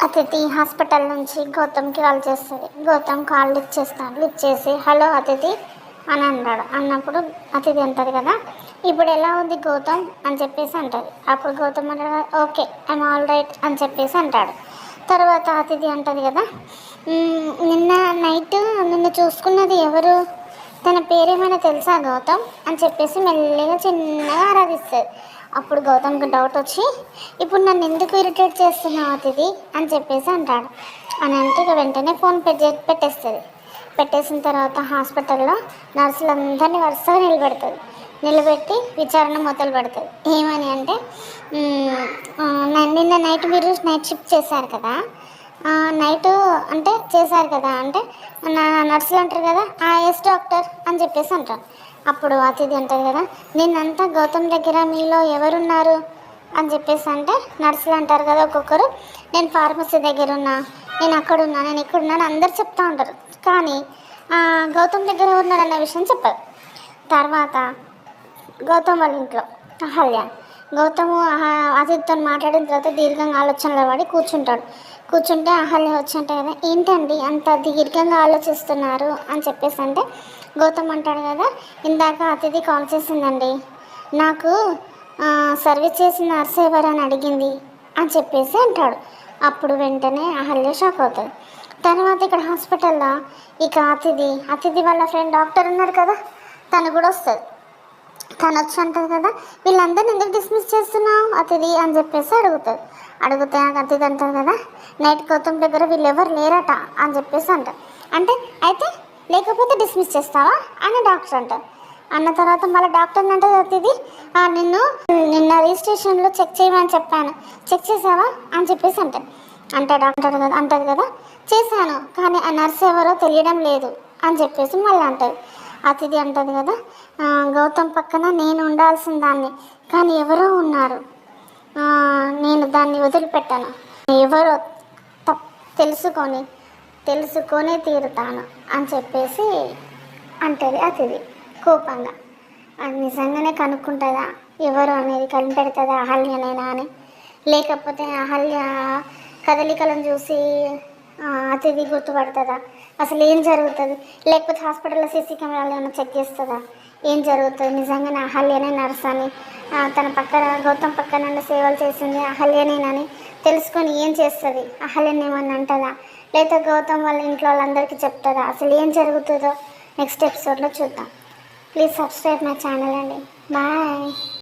అతిథి హాస్పిటల్ నుంచి గౌతమ్కి కాల్ చేస్తుంది. గౌతమ్ కాల్ లిఫ్ట్ చేస్తాడు. లిఫ్ట్ చేసి హలో అతిథి అని అన్నాడు. అన్నప్పుడు అతిథి అంటుంది కదా, ఇప్పుడు ఎలా ఉంది గౌతమ్ అని చెప్పేసి అంటుంది. అప్పుడు గౌతమ్ అంటాడు ఓకే ఐమ్ ఆల్ రైట్ అని చెప్పేసి అంటాడు. తర్వాత అతిథి అంటుంది కదా, నిన్న నైట్ నిన్ను చూసుకున్నది ఎవరు, తన పేరేమైనా తెలుసా గౌతమ్ అని చెప్పేసి మెల్లిగా చిన్నగా ఆరాధిస్తుంది. అప్పుడు గౌతమ్కి డౌట్ వచ్చి ఇప్పుడు నన్ను ఎందుకు ఇరిటేట్ చేస్తున్నావు అతిథి అని చెప్పేసి అంటాడు. అని అంటే ఇక వెంటనే ఫోన్ పెట్టేస్తుంది. పెట్టేసిన తర్వాత హాస్పిటల్లో నర్సులందరినీ వరుసగా నిలబెట్టి విచారణ మొదలు పెడుతుంది. ఏమని అంటే నిన్న నైట్ మీరు నైట్ షిఫ్ట్ చేశారు కదా, నైట్ అంటే చేశారు కదా అంటే నా నర్సులు అంటారు కదా ఎస్ డాక్టర్ అని చెప్పేసి అంటారు. అప్పుడు అతిథి అంటారు కదా, నిన్నంతా గౌతమ్ దగ్గర మీలో ఎవరున్నారు అని చెప్పేసి అంటే నర్సులు అంటారు కదా ఒక్కొక్కరు, నేను ఫార్మసీ దగ్గర ఉన్నా, నేను అక్కడున్నా, నేను ఇక్కడున్నాను అందరు చెప్తూ ఉంటారు. కానీ గౌతమ్ దగ్గర ఉన్నాడు అన్న విషయం చెప్పారు. తర్వాత గౌతమ్ వాళ్ళ ఇంట్లో అహల్య గౌతమ్ అతిథితో మాట్లాడిన తర్వాత దీర్ఘంగా ఆలోచనలో పడి కూర్చుంటే అహల్య వచ్చి అంటే కదా, ఏంటండి అంత దీర్ఘంగా ఆలోచిస్తున్నారు అని చెప్పేసి అంటే గౌతమ్ అంటాడు కదా, ఇందాక అతిథి కాల్ చేసిందండి, నాకు సర్వీస్ చేసిన నర్స్ ఎవరని అడిగింది అని చెప్పేసి అంటాడు. అప్పుడు వెంటనే అహల్య షాక్ అవుతుంది. తర్వాత ఇక్కడ హాస్పిటల్లో ఇక అతిథి వాళ్ళ ఫ్రెండ్ డాక్టర్ ఉన్నారు కదా, తను కూడా వస్తుంది. తను వచ్చి అంటుంది కదా, వీళ్ళందరినీ ఎందుకు డిస్మిస్ చేస్తున్నావు అతిథి అని చెప్పేసి అడిగితే అతిథి అంటారు కదా, నైట్ గౌతమ్ దగ్గర వీళ్ళు ఎవరు లేరట అని చెప్పేసి అంటారు. అంటే అయితే లేకపోతే డిస్మిస్ చేస్తావా అని డాక్టర్ అంటారు. అన్న తర్వాత మళ్ళీ డాక్టర్ అంటే అతిథి, నిన్న రిజిస్ట్రేషన్లో చెక్ చేయమని చెప్పాను, చెక్ చేసావా అని చెప్పేసి అంటారు కదా చేశాను, కానీ ఆ నర్స్ ఎవరో తెలియడం లేదు అని చెప్పేసి మళ్ళీ అంటారు. అతిథి అంటుంది కదా, గౌతమ్ పక్కన నేను ఉండాల్సిన దాన్ని, కానీ ఎవరో ఉన్నారు, నేను దాన్ని వదిలిపెట్టాను, ఎవరో తెలుసుకొనే తీరుతాను అని చెప్పేసి అంటుంది అతిథి కోపంగా. అది నిజంగానే కనుక్కుంటుందా ఎవరు అనేది, కనిపెడుతుందా అహల్యనేనా అని, లేకపోతే అహల్య కదలికలను చూసి అతిథి గుర్తుపడుతుందా, అసలు ఏం జరుగుతుంది, లేకపోతే హాస్పిటల్లో సీసీ కెమెరాలు ఏమైనా చెక్ చేస్తుందా, ఏం జరుగుతుంది, నిజంగానే అహల్యనే నర్స్ అని, తన పక్కన గౌతమ్ పక్కన నుండి సేవలు చేసింది అహల్యనేనని తెలుసుకొని ఏం చేస్తుంది, అహల్యని ఏమన్నా అంటుందా, లేదా గౌతమ్ వాళ్ళ ఇంట్లో వాళ్ళందరికీ చెప్తుందా, అసలు ఏం జరుగుతుందో నెక్స్ట్ ఎపిసోడ్లో చూద్దాం. ప్లీజ్ సబ్స్క్రైబ్ మై ఛానల్ అండి. బాయ్.